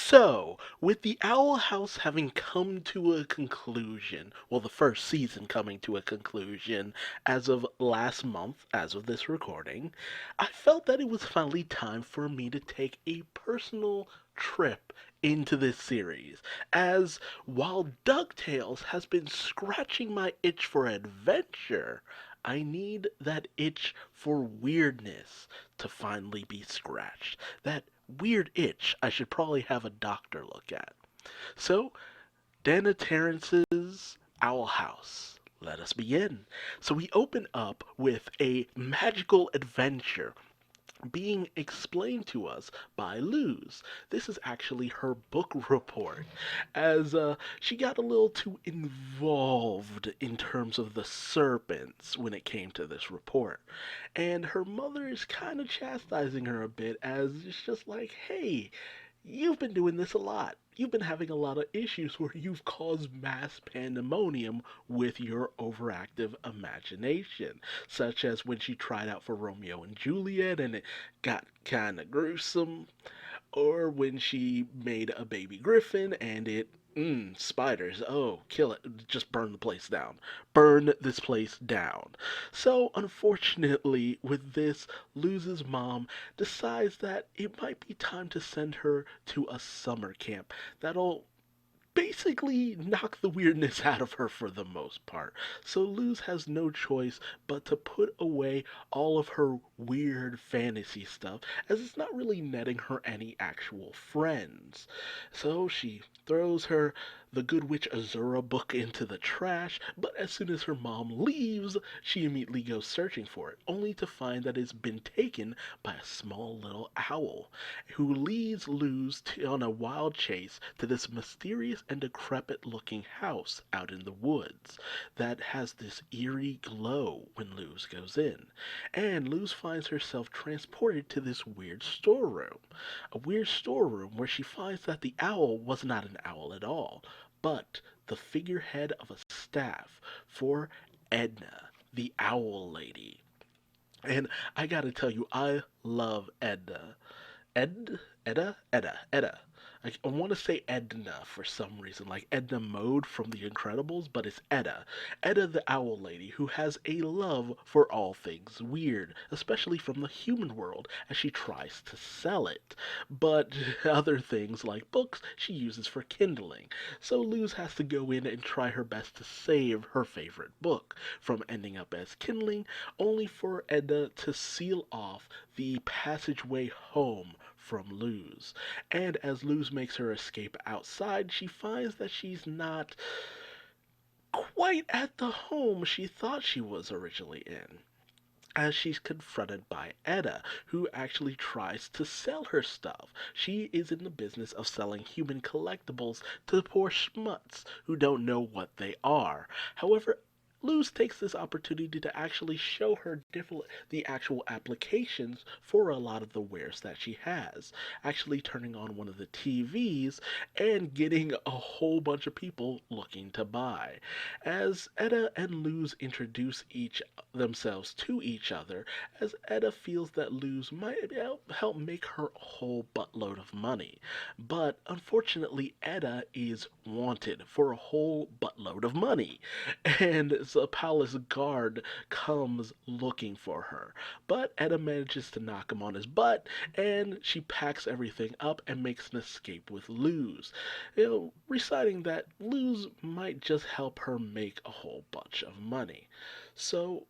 So, with the Owl House having come to a conclusion, well, the first season coming to a conclusion as of last month, as of this recording, I felt that it was finally time for me to take a personal trip into this series. As while DuckTales has been scratching my itch for adventure, I need that itch for weirdness to finally be scratched. That weird itch I should probably have a doctor look at. So, Dana Terrence's Owl House. Let us begin. So we open up with a magical adventure being explained to us by Luz. This is actually her book report, as she got a little too involved in terms of the serpents when it came to this report. And her mother is kind of chastising her a bit, as it's just like, hey, you've been doing this a lot. You've been having a lot of issues where you've caused mass pandemonium with your overactive imagination, such as when she tried out for Romeo and Juliet and it got kind of gruesome, or when she made a baby griffin and it spiders. Oh, kill it. Just burn the place down. Burn this place down. So, unfortunately, with this, Luz's mom decides that it might be time to send her to a summer camp that'll basically knock the weirdness out of her for the most part. So Luz has no choice but to put away all of her weird fantasy stuff, as it's not really netting her any actual friends. So she throws her The Good Witch Azura book into the trash, but as soon as her mom leaves, she immediately goes searching for it, only to find that it's been taken by a small little owl, who leads Luz on a wild chase to this mysterious and decrepit looking house out in the woods that has this eerie glow when Luz goes in. And Luz finds herself transported to this weird storeroom. A weird storeroom where she finds that the owl was not an owl at all, but the figurehead of a staff for Edna, the owl lady. And I gotta tell you, I love Edna. Edda. I want to say Edna for some reason, like Edna Mode from The Incredibles, but it's Edda. Edda the Owl Lady, who has a love for all things weird, especially from the human world, as she tries to sell it. But other things, like books, she uses for kindling. So Luz has to go in and try her best to save her favorite book from ending up as kindling, only for Edda to seal off the passageway home from Luz. And as Luz makes her escape outside, she finds that she's not quite at the home she thought she was originally in, as she's confronted by Edda, who actually tries to sell her stuff. She is in the business of selling human collectibles to poor schmutz who don't know what they are. However, Luz takes this opportunity to actually show her the actual applications for a lot of the wares that she has, actually turning on one of the TVs and getting a whole bunch of people looking to buy. As Edda and Luz introduce each themselves to each other, as Edda feels that Luz might help make her a whole buttload of money. But unfortunately, Edda is wanted for a whole buttload of money, and the palace guard comes looking for her. But Edda manages to knock him on his butt, and she packs everything up and makes an escape with Luz, reciting that Luz might just help her make a whole bunch of money. So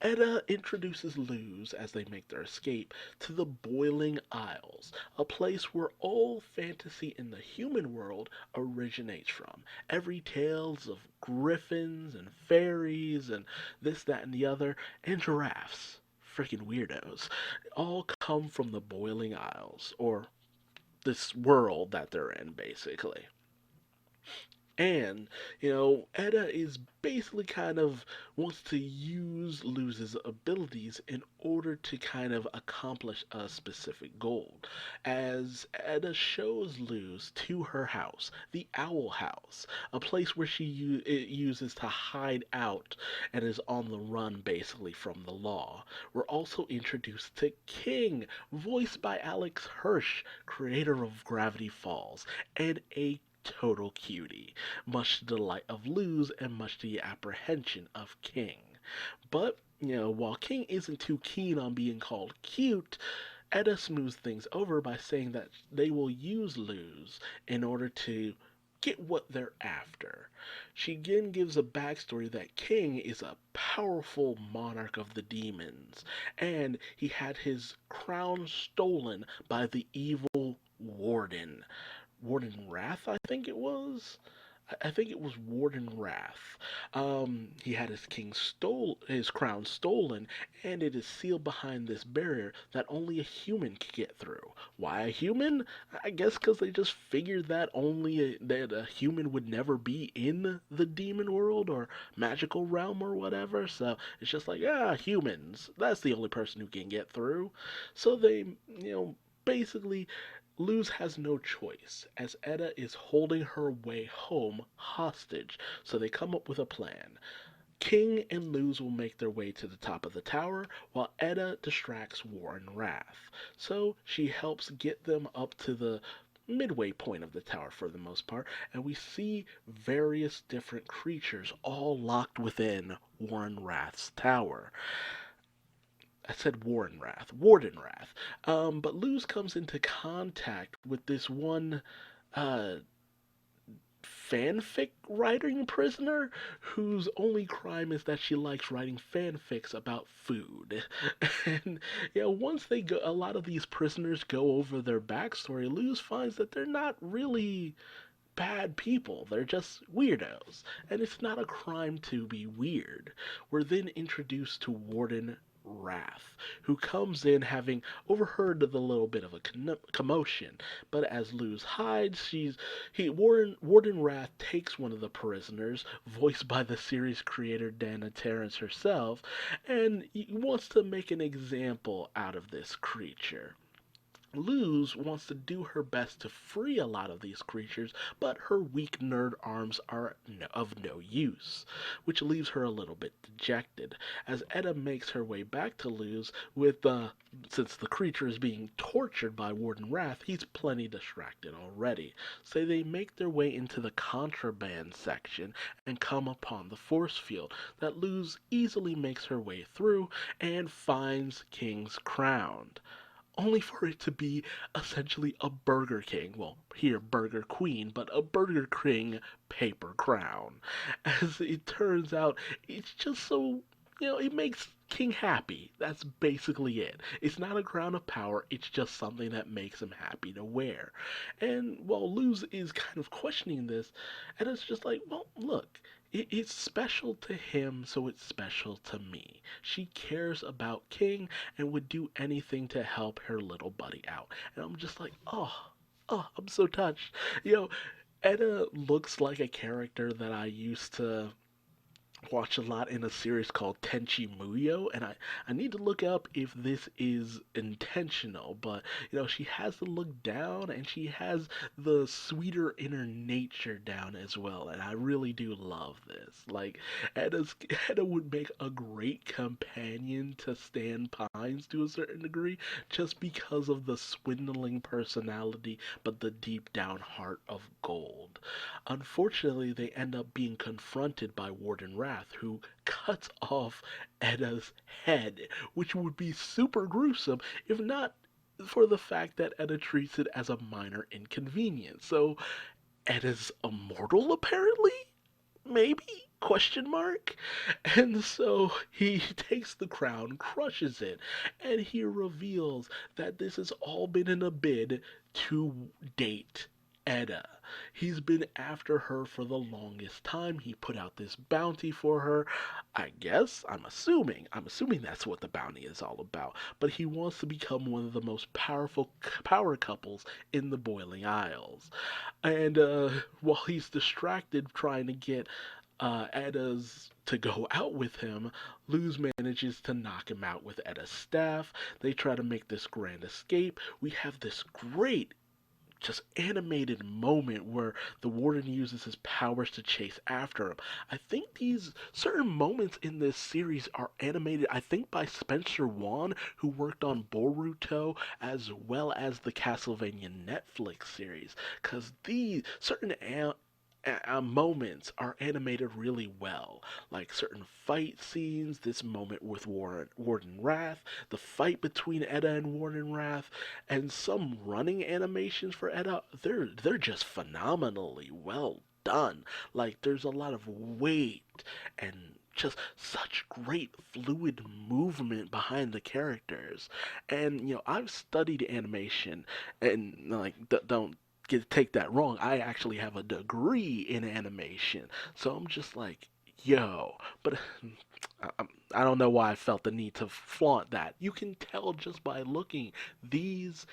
Edda introduces Luz, as they make their escape, to the Boiling Isles, a place where all fantasy in the human world originates from. Every tales of griffins and fairies and this, that, and the other, and giraffes, freaking weirdos, all come from the Boiling Isles, or this world that they're in, basically. And, Edda is basically kind of wants to use Luz's abilities in order to kind of accomplish a specific goal. As Edda shows Luz to her house, the Owl House, a place where it uses to hide out and is on the run basically from the law. We're also introduced to King, voiced by Alex Hirsch, creator of Gravity Falls, and a total cutie, much to the delight of Luz and much to the apprehension of King. But, while King isn't too keen on being called cute, Edda smooths things over by saying that they will use Luz in order to get what they're after. She again gives a backstory that King is a powerful monarch of the demons, and he had his crown stolen by the evil Warden. Warden Wrath, I think it was. I think it was Warden Wrath. He had his crown stolen, and it is sealed behind this barrier that only a human could get through. Why a human? I guess because they just figured that that a human would never be in the demon world or magical realm or whatever. So it's just like, humans. That's the only person who can get through. So they, basically Luz has no choice, as Edda is holding her way home hostage, so they come up with a plan. King and Luz will make their way to the top of the tower, while Edda distracts Warren Wrath. So she helps get them up to the midway point of the tower for the most part, and we see various different creatures all locked within Warren Wrath's tower. I said Warden Wrath. But Luz comes into contact with this one uh, fanfic writing prisoner whose only crime is that she likes writing fanfics about food. And once a lot of these prisoners go over their backstory, Luz finds that they're not really bad people. They're just weirdos. And it's not a crime to be weird. We're then introduced to Warden Wrath, who comes in having overheard the little bit of a commotion. But as Luz hides, Warden Wrath takes one of the prisoners, voiced by the series creator Dana Terrence herself, and he wants to make an example out of this creature. Luz wants to do her best to free a lot of these creatures, but her weak nerd arms are of no use, which leaves her a little bit dejected. As Edda makes her way back to Luz, since the creature is being tortured by Warden Wrath, he's plenty distracted already. So they make their way into the contraband section and come upon the force field that Luz easily makes her way through and finds King's crown, only for it to be essentially a Burger King, well, here Burger Queen, but a Burger King paper crown. As it turns out, it's just so, it makes King happy. That's basically it. It's not a crown of power, it's just something that makes him happy to wear. And while Luz is kind of questioning this, and it's just like, well, look, it's special to him, so it's special to me. She cares about King and would do anything to help her little buddy out. And I'm just like, I'm so touched. You know, Edda looks like a character that I used to watch a lot in a series called Tenchi Muyo, and I need to look up if this is intentional, but she has the look down and she has the sweeter inner nature down as well, and I really do love this. Like, Edda would make a great companion to Stan Pines to a certain degree, just because of the swindling personality but the deep down heart of gold. Unfortunately, they end up being confronted by Warden Wrath, who cuts off Edda's head, which would be super gruesome if not for the fact that Edda treats it as a minor inconvenience. So Edda's immortal, apparently? Maybe? Question mark? And so he takes the crown, crushes it, and he reveals that this has all been in a bid to date Edda. He's been after her for the longest time. He put out this bounty for her. I guess, I'm assuming that's what the bounty is all about. But he wants to become one of the most powerful power couples in the Boiling Isles. And while he's distracted trying to get Edda's to go out with him, Luz manages to knock him out with Edda's staff. They try to make this grand escape. We have this great just animated moment where the warden uses his powers to chase after him. I think these certain moments in this series are animated, I think, by Spencer Wan, who worked on Boruto as well as the Castlevania Netflix series. Because these certain moments are animated really well, like certain fight scenes. This moment with Warden Wrath, the fight between Edda and Warden Wrath, and some running animations for Edda. They're just phenomenally well done. Like there's a lot of weight and just such great fluid movement behind the characters. And I've studied animation, and like don't take that wrong. I actually have a degree in animation. So I'm just like, yo, but I don't know why I felt the need to flaunt that. You can tell just by looking. These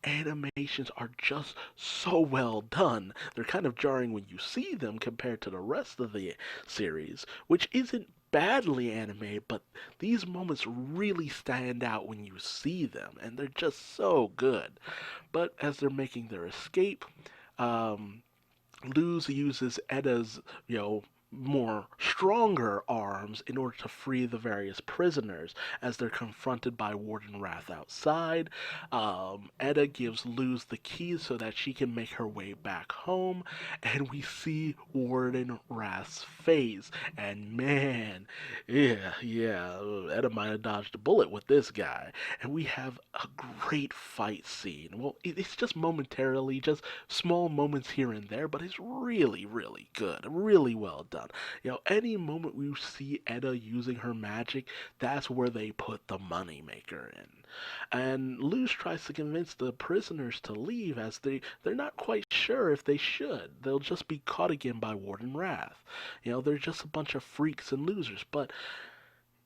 animations are just so well done. They're kind of jarring when you see them compared to the rest of the series, which isn't badly animated, but these moments really stand out when you see them, and they're just so good. But as they're making their escape, um, Luz uses Edda's, more stronger arms in order to free the various prisoners as they're confronted by Warden Wrath outside. Edda gives Luz the keys so that she can make her way back home, and we see Warden Wrath's face. And man, yeah, Edda might have dodged a bullet with this guy. And we have a great fight scene. Well, it's just momentarily, just small moments here and there, but it's really, really good, really well done. Any moment we see Edda using her magic, that's where they put the moneymaker in. And Luz tries to convince the prisoners to leave as they're not quite sure if they should. They'll just be caught again by Warden Wrath. They're just a bunch of freaks and losers, but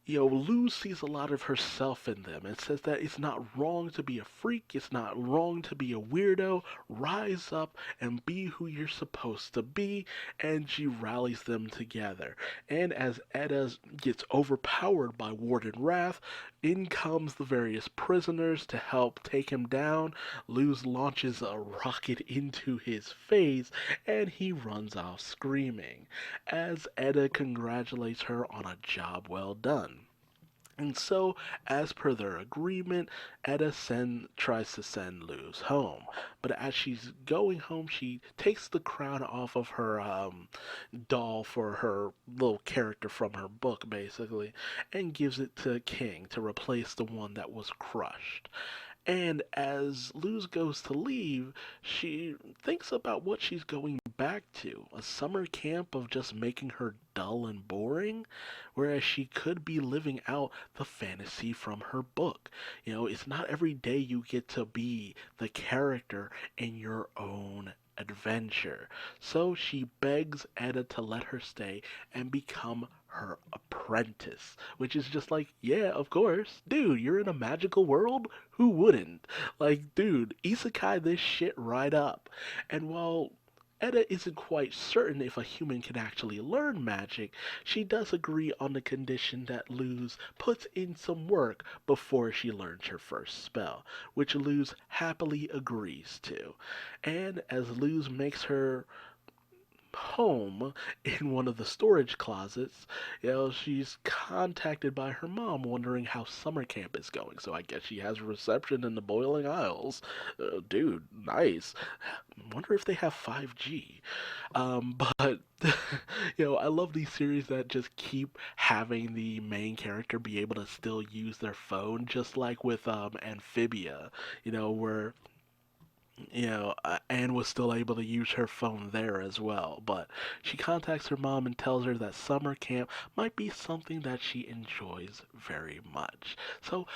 Luz sees a lot of herself in them and says that it's not wrong to be a freak, it's not wrong to be a weirdo. Rise up and be who you're supposed to be, and she rallies them together. And as Edda gets overpowered by Warden Wrath, in comes the various prisoners to help take him down. Luz launches a rocket into his face, and he runs off screaming, as Edda congratulates her on a job well done. And so, as per their agreement, Edda tries to send Luz home. But as she's going home, she takes the crown off of her doll for her little character from her book, basically, and gives it to King to replace the one that was crushed. And as Luz goes to leave, she thinks about what she's going back to, a summer camp of just making her dull and boring, whereas she could be living out the fantasy from her book. It's not every day you get to be the character in your own adventure. So she begs Edda to let her stay and become her apprentice, which is just like, yeah, of course. Dude, you're in a magical world? Who wouldn't? Like, dude, isekai this shit right up. And while Edda isn't quite certain if a human can actually learn magic, she does agree on the condition that Luz puts in some work before she learns her first spell, which Luz happily agrees to. And as Luz makes her home in one of the storage closets, she's contacted by her mom wondering how summer camp is going. So I guess she has a reception in the Boiling Isles. Dude, nice. Wonder if they have 5G. But I love these series that just keep having the main character be able to still use their phone, just like with Amphibia, where Anne was still able to use her phone there as well. But she contacts her mom and tells her that summer camp might be something that she enjoys very much. So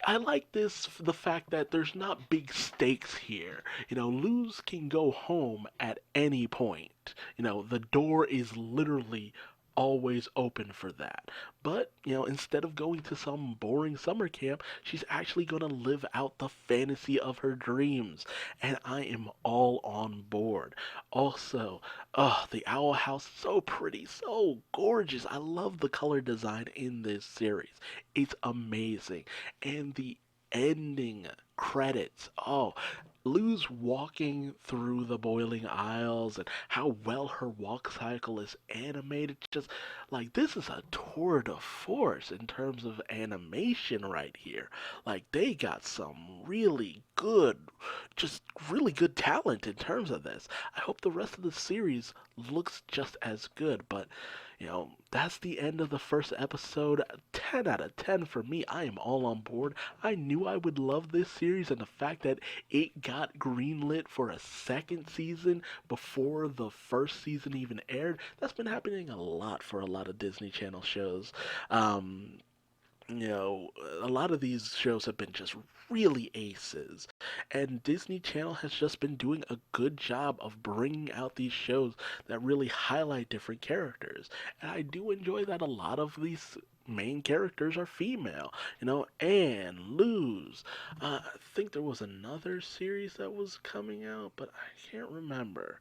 I like the fact that there's not big stakes here. Luz can go home at any point. The door is literally always open for that. But, instead of going to some boring summer camp, she's actually going to live out the fantasy of her dreams. And I am all on board. Also, the Owl House, so pretty, so gorgeous. I love the color design in this series. It's amazing. And the ending credits. Oh, Luz walking through the boiling aisles and how well her walk cycle is animated. Just like this is a tour de force in terms of animation right here. Like they got some just really good talent in terms of this. I hope the rest of the series looks just as good, but that's the end of the first episode. 10 out of 10 for me. I am all on board. I knew I would love this series, and the fact that it got greenlit for a second season before the first season even aired, that's been happening a lot for a lot of Disney Channel shows. Um, you know, a lot of these shows have been just really aces, and Disney Channel has just been doing a good job of bringing out these shows that really highlight different characters. And I do enjoy that a lot of these main characters are female. Anne, Luz. I think there was another series that was coming out, but I can't remember.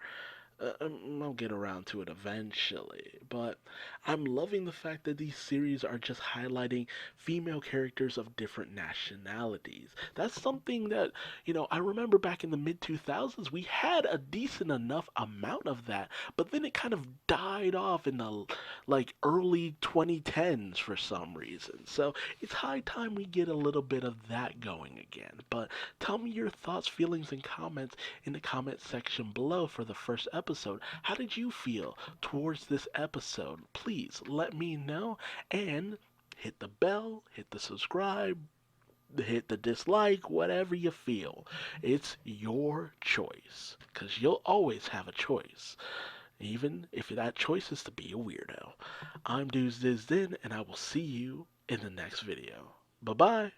I'll get around to it eventually, but I'm loving the fact that these series are just highlighting female characters of different nationalities. That's something that, I remember back in the mid 2000s, we had a decent enough amount of that, but then it kind of died off in the early 2010s for some reason. So it's high time we get a little bit of that going again. But tell me your thoughts, feelings, and comments in the comment section below for the first episode. How did you feel towards this episode? Please let me know, and hit the bell, hit the subscribe, hit the dislike, whatever you feel. It's your choice, because you'll always have a choice, even if that choice is to be a weirdo. I'm Duuz-Diz-Din, and I will see you in the next video. Bye bye.